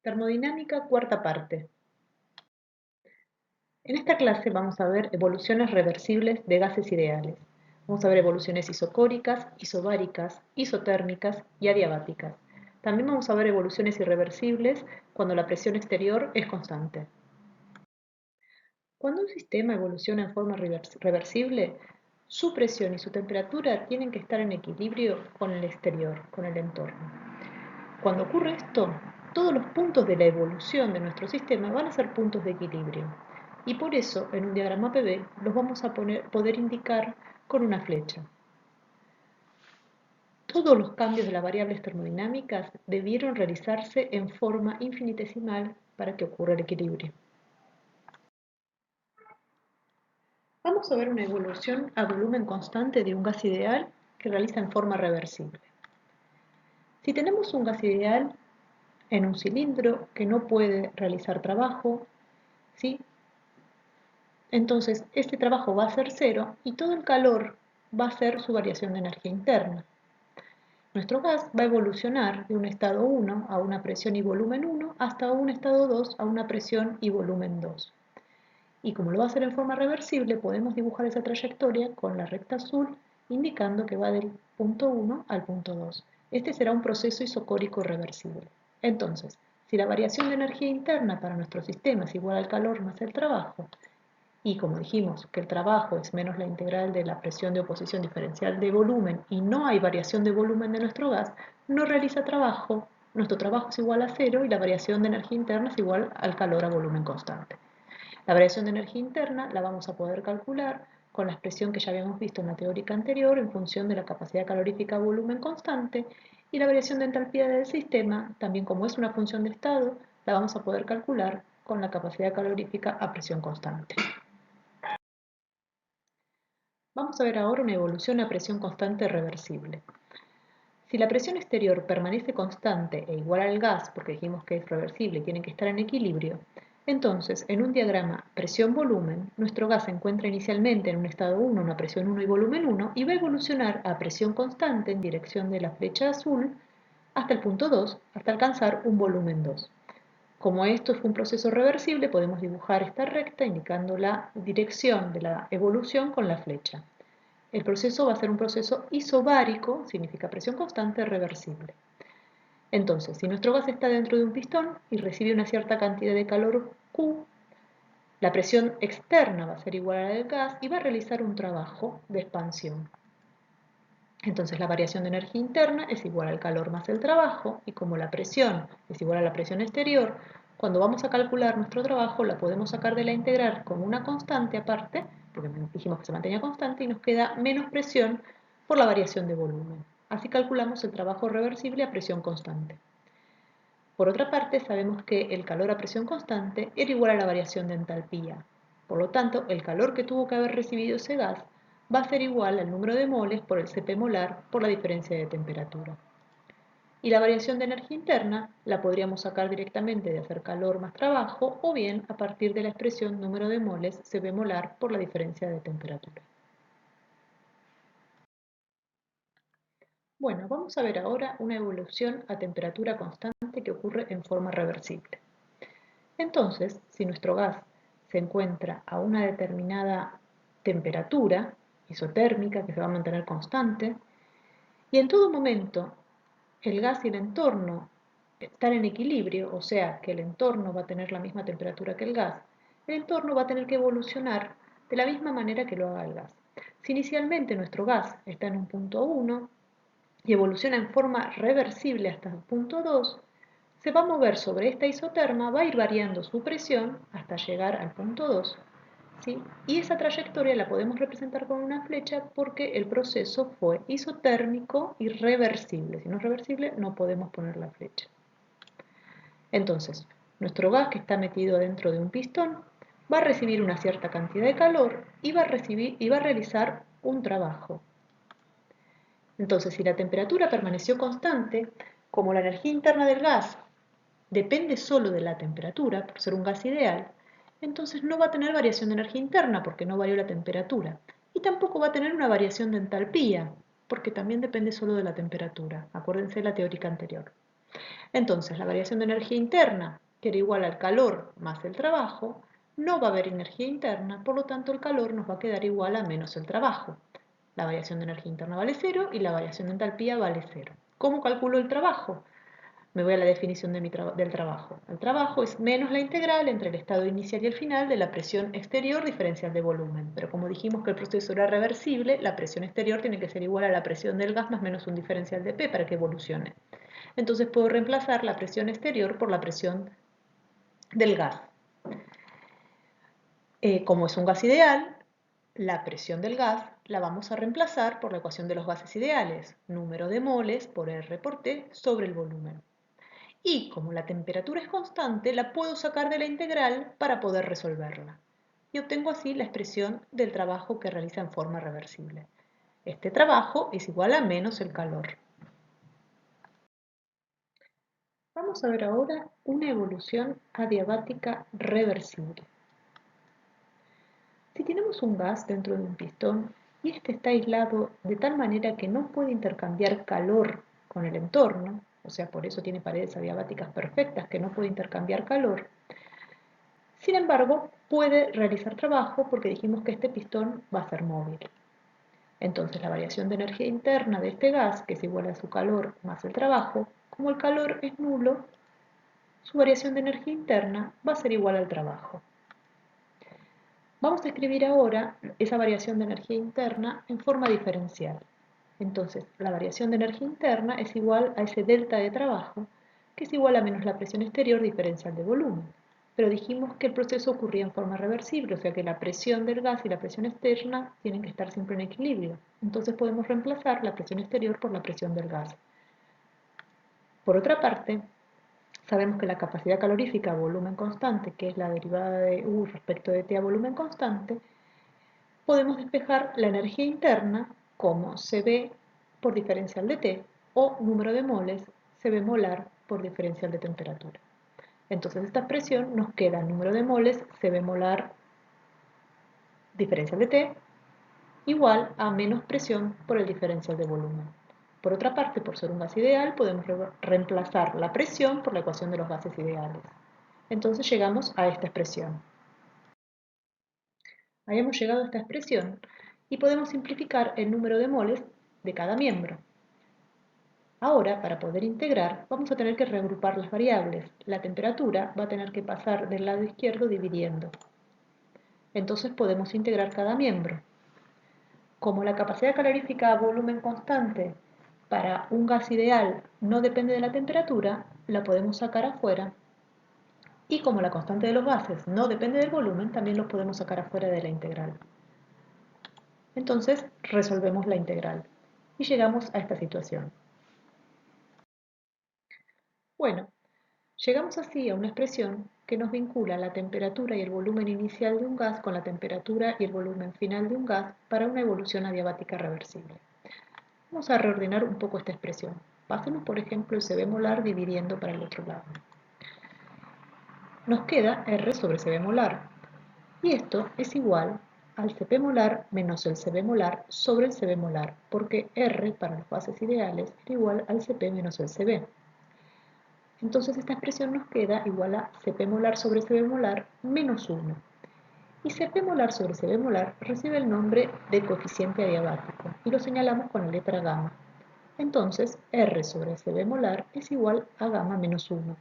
Termodinámica, cuarta parte. En esta clase vamos a ver evoluciones reversibles de gases ideales. Vamos a ver evoluciones isocóricas, isobáricas, isotérmicas y adiabáticas. También vamos a ver evoluciones irreversibles cuando la presión exterior es constante. Cuando un sistema evoluciona en forma reversible, su presión y su temperatura tienen que estar en equilibrio con el exterior, con el entorno. Cuando ocurre esto, todos los puntos de la evolución de nuestro sistema van a ser puntos de equilibrio. Y por eso, en un diagrama PV, los vamos a poder indicar con una flecha. Todos los cambios de las variables termodinámicas debieron realizarse en forma infinitesimal para que ocurra el equilibrio. Vamos a ver una evolución a volumen constante de un gas ideal que realiza en forma reversible. Si tenemos un gas ideal en un cilindro que no puede realizar trabajo, ¿sí? Entonces, este trabajo va a ser cero y todo el calor va a ser su variación de energía interna. Nuestro gas va a evolucionar de un estado 1 a una presión y volumen 1 hasta un estado 2 a una presión y volumen 2. Y como lo va a hacer en forma reversible, podemos dibujar esa trayectoria con la recta azul indicando que va del punto 1 al punto 2. Este será un proceso isocórico reversible. Entonces, si la variación de energía interna para nuestro sistema es igual al calor más el trabajo, y como dijimos que el trabajo es menos la integral de la presión de oposición diferencial de volumen y no hay variación de volumen de nuestro gas, no realiza trabajo, nuestro trabajo es igual a cero y la variación de energía interna es igual al calor a volumen constante. La variación de energía interna la vamos a poder calcular con la expresión que ya habíamos visto en la teórica anterior en función de la capacidad calorífica a volumen constante, y la variación de entalpía del sistema, también como es una función de estado, la vamos a poder calcular con la capacidad calorífica a presión constante. Vamos a ver ahora una evolución a presión constante reversible. Si la presión exterior permanece constante e igual al gas, porque dijimos que es reversible y tiene que estar en equilibrio, entonces en un diagrama presión-volumen, nuestro gas se encuentra inicialmente en un estado 1, una presión 1 y volumen 1, y va a evolucionar a presión constante en dirección de la flecha azul hasta el punto 2, hasta alcanzar un volumen 2. Como esto fue un proceso reversible, podemos dibujar esta recta indicando la dirección de la evolución con la flecha. El proceso va a ser un proceso isobárico, significa presión constante reversible. Entonces, si nuestro gas está dentro de un pistón y recibe una cierta cantidad de calor Q, la presión externa va a ser igual a la del gas y va a realizar un trabajo de expansión. Entonces la variación de energía interna es igual al calor más el trabajo, y como la presión es igual a la presión exterior, cuando vamos a calcular nuestro trabajo la podemos sacar de la integral como una constante aparte, porque dijimos que se mantenía constante, y nos queda menos presión por la variación de volumen. Así calculamos el trabajo reversible a presión constante. Por otra parte, sabemos que el calor a presión constante era igual a la variación de entalpía. Por lo tanto, el calor que tuvo que haber recibido ese gas va a ser igual al número de moles por el Cp molar por la diferencia de temperatura. Y la variación de energía interna la podríamos sacar directamente de hacer calor más trabajo, o bien a partir de la expresión número de moles Cp molar por la diferencia de temperatura. Bueno, vamos a ver ahora una evolución a temperatura constante que ocurre en forma reversible. Entonces, si nuestro gas se encuentra a una determinada temperatura isotérmica que se va a mantener constante, y en todo momento el gas y el entorno están en equilibrio, o sea que el entorno va a tener la misma temperatura que el entorno va a tener que evolucionar de la misma manera que lo haga el gas. Si inicialmente nuestro gas está en un punto 1 y evoluciona en forma reversible hasta el punto 2, se va a mover sobre esta isoterma, va a ir variando su presión hasta llegar al punto 2, ¿sí? Y esa trayectoria la podemos representar con una flecha porque el proceso fue isotérmico y reversible. Si no es reversible, no podemos poner la flecha. Entonces, nuestro gas que está metido dentro de un pistón va a recibir una cierta cantidad de calor y va a realizar un trabajo. Entonces, si la temperatura permaneció constante, como la energía interna del gas depende solo de la temperatura, por ser un gas ideal, entonces no va a tener variación de energía interna porque no varió la temperatura. Y tampoco va a tener una variación de entalpía, porque también depende solo de la temperatura. Acuérdense de la teórica anterior. Entonces, la variación de energía interna, que era igual al calor más el trabajo, no va a haber energía interna, por lo tanto el calor nos va a quedar igual a menos el trabajo. La variación de energía interna vale 0 y la variación de entalpía vale 0. ¿Cómo calculo el trabajo? Me voy a la definición del trabajo. El trabajo es menos la integral entre el estado inicial y el final de la presión exterior diferencial de volumen. Pero como dijimos que el proceso era reversible, la presión exterior tiene que ser igual a la presión del gas más menos un diferencial de P para que evolucione. Entonces puedo reemplazar la presión exterior por la presión del gas. Como es un gas ideal, la presión del gas la vamos a reemplazar por la ecuación de los gases ideales, número de moles por R por T sobre el volumen. Y como la temperatura es constante, la puedo sacar de la integral para poder resolverla. Y obtengo así la expresión del trabajo que realiza en forma reversible. Este trabajo es igual a menos el calor. Vamos a ver ahora una evolución adiabática reversible. Si tenemos un gas dentro de un pistón y este está aislado de tal manera que no puede intercambiar calor con el entorno, o sea, por eso tiene paredes adiabáticas perfectas que no puede intercambiar calor, sin embargo, puede realizar trabajo porque dijimos que este pistón va a ser móvil. Entonces, la variación de energía interna de este gas, que es igual a su calor más el trabajo, como el calor es nulo, su variación de energía interna va a ser igual al trabajo. Vamos a escribir ahora esa variación de energía interna en forma diferencial. Entonces, la variación de energía interna es igual a ese delta de trabajo, que es igual a menos la presión exterior diferencial de volumen. Pero dijimos que el proceso ocurría en forma reversible, o sea que la presión del gas y la presión externa tienen que estar siempre en equilibrio. Entonces podemos reemplazar la presión exterior por la presión del gas. Por otra parte, sabemos que la capacidad calorífica a volumen constante, que es la derivada de U respecto de T a volumen constante, podemos despejar la energía interna como Cb por diferencial de T o número de moles Cb molar por diferencial de temperatura. Entonces esta expresión nos queda número de moles Cb molar diferencial de T igual a menos presión por el diferencial de volumen. Por otra parte, por ser un gas ideal, podemos reemplazar la presión por la ecuación de los gases ideales. Entonces llegamos a esta expresión. Habíamos llegado a esta expresión y podemos simplificar el número de moles de cada miembro. Ahora, para poder integrar, vamos a tener que reagrupar las variables. La temperatura va a tener que pasar del lado izquierdo dividiendo. Entonces podemos integrar cada miembro. Como la capacidad calorífica a volumen constante para un gas ideal no depende de la temperatura, la podemos sacar afuera. Y como la constante de los gases no depende del volumen, también los podemos sacar afuera de la integral. Entonces resolvemos la integral y llegamos a esta situación. Bueno, llegamos así a una expresión que nos vincula la temperatura y el volumen inicial de un gas con la temperatura y el volumen final de un gas para una evolución adiabática reversible. Vamos a reordenar un poco esta expresión. Pasemos, por ejemplo, el Cb molar dividiendo para el otro lado. Nos queda R sobre Cb molar. Y esto es igual al Cp molar menos el Cb molar sobre el Cb molar, porque R para los gases ideales era igual al Cp menos el Cb. Entonces esta expresión nos queda igual a Cp molar sobre Cb molar menos 1. Y Cp molar sobre Cb molar recibe el nombre de coeficiente adiabático y lo señalamos con la letra gamma. Entonces R sobre Cb molar es igual a gamma menos 1.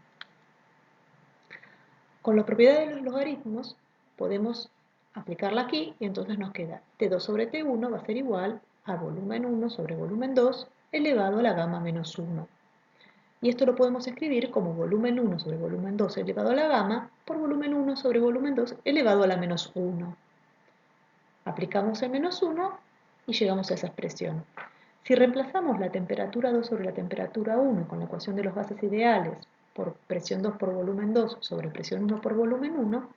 Con la propiedad de los logaritmos podemos aplicarla aquí y entonces nos queda T2 sobre T1 va a ser igual a volumen 1 sobre volumen 2 elevado a la gamma menos 1. Y esto lo podemos escribir como volumen 1 sobre volumen 2 elevado a la gamma por volumen 1 sobre volumen 2 elevado a la menos 1. Aplicamos el menos 1 y llegamos a esa expresión. Si reemplazamos la temperatura 2 sobre la temperatura 1 con la ecuación de los gases ideales por presión 2 por volumen 2 sobre presión 1 por volumen 1,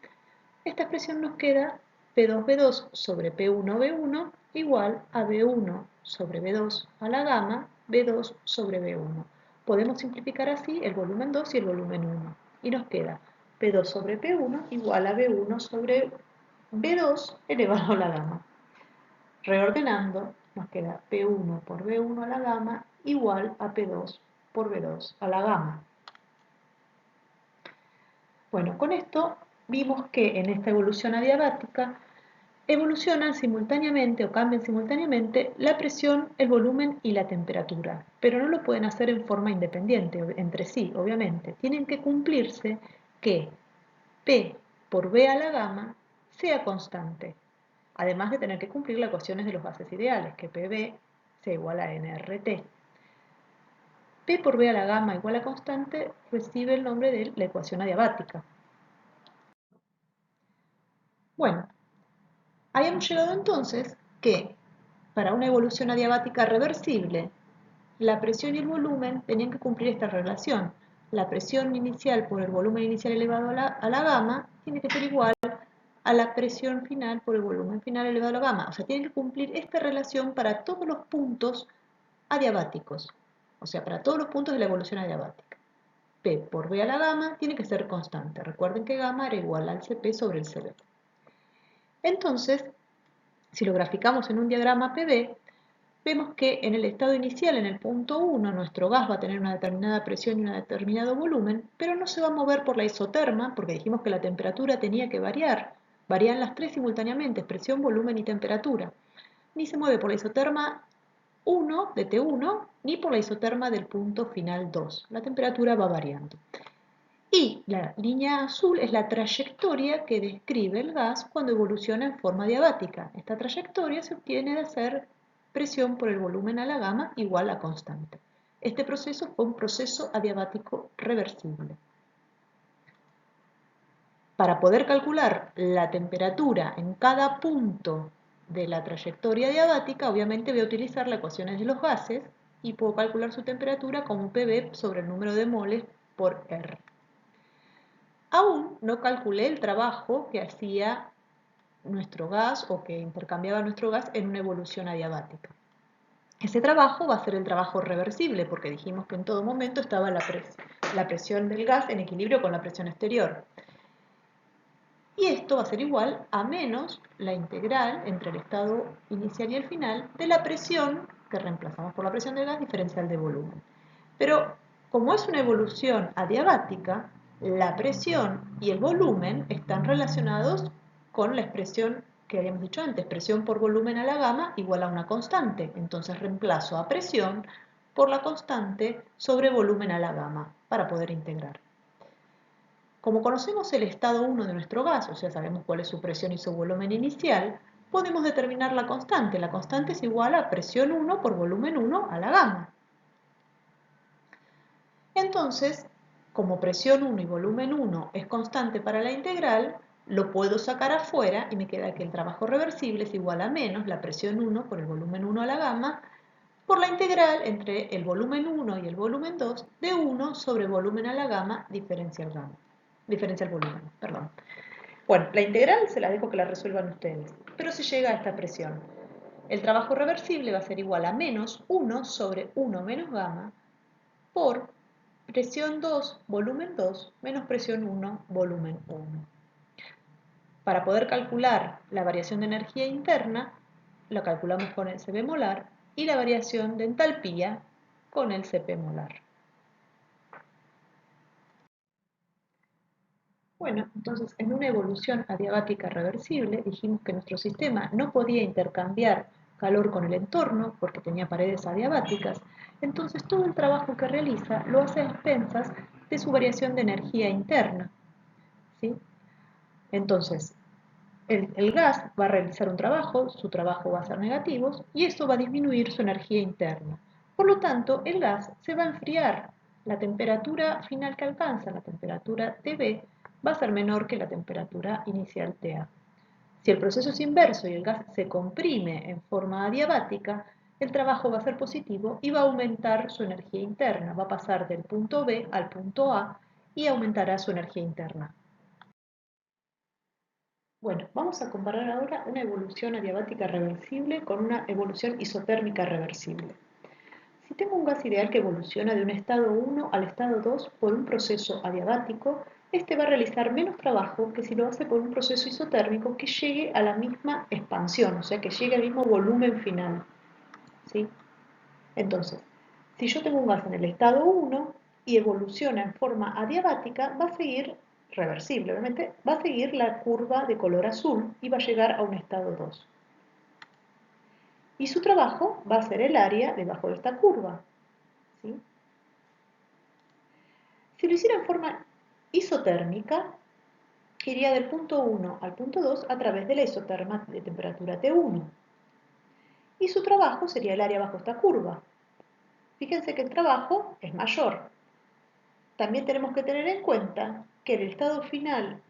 esta expresión nos queda P2B2 sobre P1B1 igual a B1 sobre B2 a la gamma B2 sobre B1. Podemos simplificar así el volumen 2 y el volumen 1. Y nos queda P2 sobre P1 igual a B1 sobre B2 elevado a la gamma. Reordenando, nos queda P1 por B1 a la gamma igual a P2 por B2 a la gamma. Bueno, con esto vimos que en esta evolución adiabática evolucionan simultáneamente o cambian simultáneamente la presión, el volumen y la temperatura, pero no lo pueden hacer en forma independiente entre sí, obviamente. Tienen que cumplirse que P por B a la gamma sea constante, además de tener que cumplir las ecuaciones de los gases ideales, que PB sea igual a nRT. P por B a la gamma igual a constante recibe el nombre de la ecuación adiabática. Bueno, habíamos llegado entonces que para una evolución adiabática reversible, la presión y el volumen tenían que cumplir esta relación. La presión inicial por el volumen inicial elevado a la gamma tiene que ser igual a la presión final por el volumen final elevado a la gamma. O sea, tienen que cumplir esta relación para todos los puntos adiabáticos. O sea, para todos los puntos de la evolución adiabática. P por B a la gamma tiene que ser constante. Recuerden que gamma era igual al Cp sobre el Cv. Entonces, si lo graficamos en un diagrama PV, vemos que en el estado inicial, en el punto 1, nuestro gas va a tener una determinada presión y un determinado volumen, pero no se va a mover por la isoterma, porque dijimos que la temperatura tenía que variar. Varían las tres simultáneamente, presión, volumen y temperatura. Ni se mueve por la isoterma 1 de T1, ni por la isoterma del punto final 2. La temperatura va variando. Y la línea azul es la trayectoria que describe el gas cuando evoluciona en forma adiabática. Esta trayectoria se obtiene de hacer presión por el volumen a la gamma igual a constante. Este proceso fue un proceso adiabático reversible. Para poder calcular la temperatura en cada punto de la trayectoria adiabática, obviamente voy a utilizar las ecuaciones de los gases y puedo calcular su temperatura como PV sobre el número de moles por R. Aún no calculé el trabajo que hacía nuestro gas o que intercambiaba nuestro gas en una evolución adiabática. Ese trabajo va a ser el trabajo reversible porque dijimos que en todo momento estaba la presión del gas en equilibrio con la presión exterior. Y esto va a ser igual a menos la integral entre el estado inicial y el final de la presión que reemplazamos por la presión del gas diferencial de volumen. Pero como es una evolución adiabática, la presión y el volumen están relacionados con la expresión que habíamos dicho antes, presión por volumen a la gamma igual a una constante. Entonces reemplazo a presión por la constante sobre volumen a la gamma para poder integrar. Como conocemos el estado 1 de nuestro gas, o sea, sabemos cuál es su presión y su volumen inicial, podemos determinar la constante. La constante es igual a presión 1 por volumen 1 a la gamma. Entonces, como presión 1 y volumen 1 es constante para la integral, lo puedo sacar afuera y me queda que el trabajo reversible es igual a menos la presión 1 por el volumen 1 a la gamma por la integral entre el volumen 1 y el volumen 2 de 1 sobre volumen a la gamma diferencial volumen, perdón. Bueno, la integral se la dejo que la resuelvan ustedes, pero se llega a esta presión. El trabajo reversible va a ser igual a menos 1 sobre 1 menos gamma por presión 2, volumen 2, menos presión 1, volumen 1. Para poder calcular la variación de energía interna, la calculamos con el Cv molar y la variación de entalpía con el Cp molar. Bueno, entonces en una evolución adiabática reversible dijimos que nuestro sistema no podía intercambiar calor con el entorno porque tenía paredes adiabáticas, entonces todo el trabajo que realiza lo hace a expensas de su variación de energía interna. ¿Sí? Entonces, el gas va a realizar un trabajo, su trabajo va a ser negativo y esto va a disminuir su energía interna. Por lo tanto, el gas se va a enfriar. La temperatura final que alcanza, la temperatura Tb, va a ser menor que la temperatura inicial Ta. Si el proceso es inverso y el gas se comprime en forma adiabática, el trabajo va a ser positivo y va a aumentar su energía interna. Va a pasar del punto B al punto A y aumentará su energía interna. Bueno, vamos a comparar ahora una evolución adiabática reversible con una evolución isotérmica reversible. Si tengo un gas ideal que evoluciona de un estado 1 al estado 2 por un proceso adiabático, este va a realizar menos trabajo que si lo hace por un proceso isotérmico que llegue a la misma expansión, o sea, que llegue al mismo volumen final. ¿Sí? Entonces, si yo tengo un gas en el estado 1 y evoluciona en forma adiabática, va a seguir reversible, obviamente, va a seguir la curva de color azul y va a llegar a un estado 2. Y su trabajo va a ser el área debajo de esta curva, ¿sí? Si lo hiciera en forma isotérmica, iría del punto 1 al punto 2 a través de la isoterma de temperatura T1. Y su trabajo sería el área bajo esta curva. Fíjense que el trabajo es mayor. También tenemos que tener en cuenta que el estado final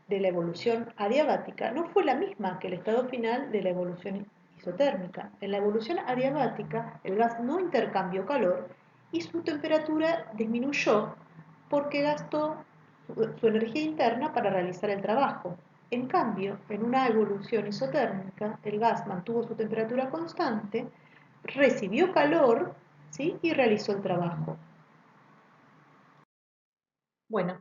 de la evolución adiabática no fue la misma que el estado final de la evolución isotérmica. En la evolución adiabática, el gas no intercambió calor y su temperatura disminuyó porque gastó su energía interna para realizar el trabajo. En cambio, en una evolución isotérmica, el gas mantuvo su temperatura constante, recibió calor, ¿sí?, y realizó el trabajo. Bueno,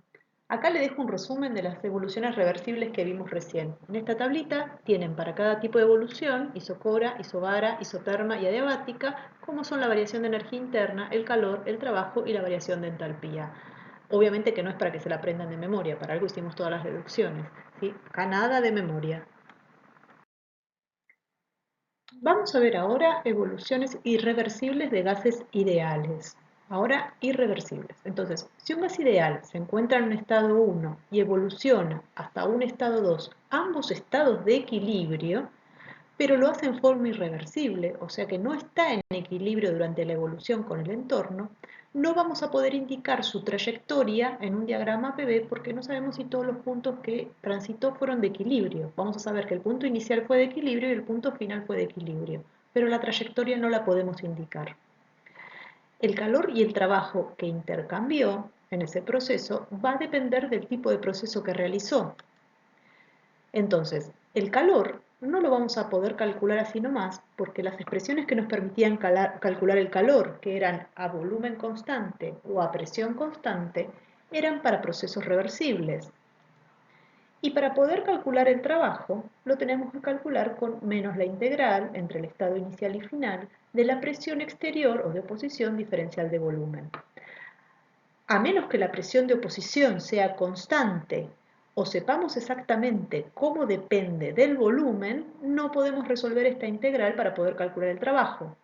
acá le dejo un resumen de las evoluciones reversibles que vimos recién. En esta tablita tienen para cada tipo de evolución, isocora, isobara, isoterma y adiabática, cómo son la variación de energía interna, el calor, el trabajo y la variación de entalpía. Obviamente que no es para que se la aprendan de memoria, para algo hicimos todas las deducciones, ¿sí? Acá nada de memoria. Vamos a ver ahora evoluciones irreversibles de gases ideales. Ahora irreversibles. Entonces, si un gas ideal se encuentra en un estado 1 y evoluciona hasta un estado 2, ambos estados de equilibrio, pero lo hace en forma irreversible, o sea que no está en equilibrio durante la evolución con el entorno, no vamos a poder indicar su trayectoria en un diagrama PV porque no sabemos si todos los puntos que transitó fueron de equilibrio. Vamos a saber que el punto inicial fue de equilibrio y el punto final fue de equilibrio, pero la trayectoria no la podemos indicar. El calor y el trabajo que intercambió en ese proceso va a depender del tipo de proceso que realizó. Entonces, el calor no lo vamos a poder calcular así nomás, porque las expresiones que nos permitían calcular el calor, que eran a volumen constante o a presión constante, eran para procesos reversibles. Y para poder calcular el trabajo, lo tenemos que calcular con menos la integral entre el estado inicial y final de la presión exterior o de oposición diferencial de volumen. A menos que la presión de oposición sea constante o sepamos exactamente cómo depende del volumen, no podemos resolver esta integral para poder calcular el trabajo.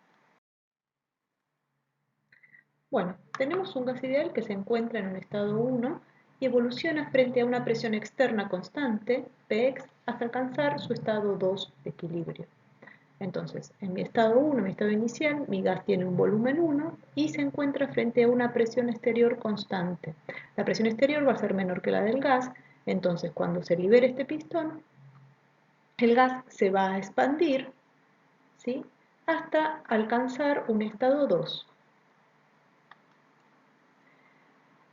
Bueno, tenemos un gas ideal que se encuentra en un estado 1 y evoluciona frente a una presión externa constante, Px, hasta alcanzar su estado 2 de equilibrio. Entonces, en mi estado 1, mi estado inicial, mi gas tiene un volumen 1 y se encuentra frente a una presión exterior constante. La presión exterior va a ser menor que la del gas, entonces cuando se libere este pistón, el gas se va a expandir, ¿sí?, hasta alcanzar un estado 2.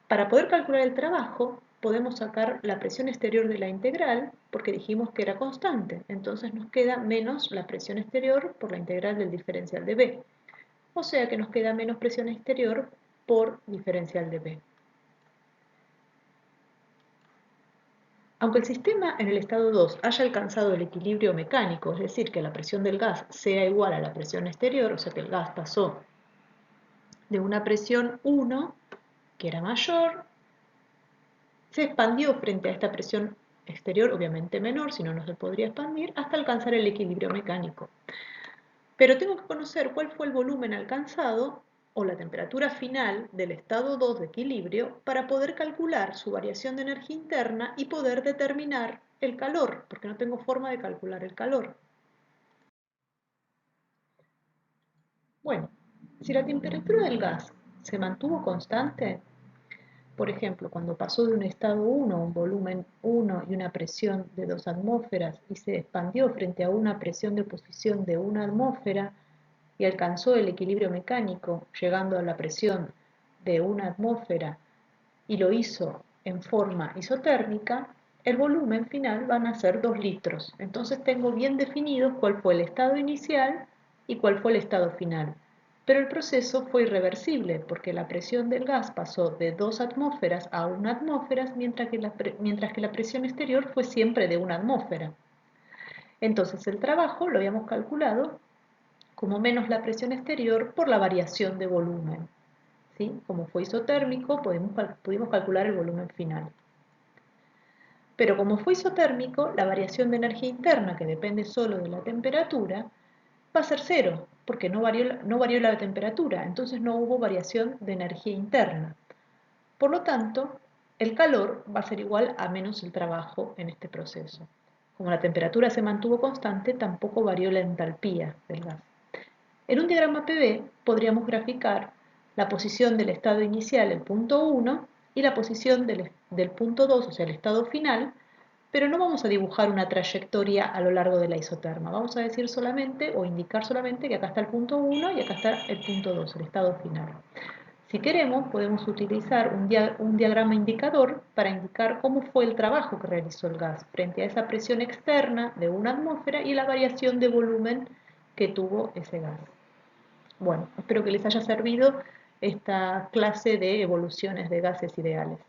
Para poder calcular el trabajo, podemos sacar la presión exterior de la integral, porque dijimos que era constante, entonces nos queda menos la presión exterior por la integral del diferencial de B. O sea que nos queda menos presión exterior por diferencial de B. Aunque el sistema en el estado 2 haya alcanzado el equilibrio mecánico, es decir, que la presión del gas sea igual a la presión exterior, o sea que el gas pasó de una presión 1, que era mayor, se expandió frente a esta presión exterior, obviamente menor, si no, no se podría expandir, hasta alcanzar el equilibrio mecánico. Pero tengo que conocer cuál fue el volumen alcanzado o la temperatura final del estado 2 de equilibrio para poder calcular su variación de energía interna y poder determinar el calor, porque no tengo forma de calcular el calor. Bueno, si la temperatura del gas se mantuvo constante, por ejemplo, cuando pasó de un estado 1, un volumen 1 y una presión de 2 atmósferas y se expandió frente a una presión de oposición de 1 atmósfera y alcanzó el equilibrio mecánico llegando a la presión de 1 atmósfera y lo hizo en forma isotérmica, el volumen final van a ser 2 litros. Entonces tengo bien definido cuál fue el estado inicial y cuál fue el estado final. Pero el proceso fue irreversible porque la presión del gas pasó de 2 atmósferas a 1 atmósfera, mientras que la presión exterior fue siempre de 1 atmósfera. Entonces el trabajo lo habíamos calculado como menos la presión exterior por la variación de volumen, ¿sí? Como fue isotérmico, pudimos calcular el volumen final. Pero como fue isotérmico, la variación de energía interna, que depende solo de la temperatura, va a ser cero, porque no varió la temperatura, entonces no hubo variación de energía interna. Por lo tanto, el calor va a ser igual a menos el trabajo en este proceso. Como la temperatura se mantuvo constante, tampoco varió la entalpía del gas. En un diagrama PV podríamos graficar la posición del estado inicial, el punto 1, y la posición del punto 2, o sea, el estado final, pero no vamos a dibujar una trayectoria a lo largo de la isoterma. Vamos a decir solamente o indicar solamente que acá está el punto 1 y acá está el punto 2, el estado final. Si queremos, podemos utilizar un diagrama indicador para indicar cómo fue el trabajo que realizó el gas frente a esa presión externa de una atmósfera y la variación de volumen que tuvo ese gas. Bueno, espero que les haya servido esta clase de evoluciones de gases ideales.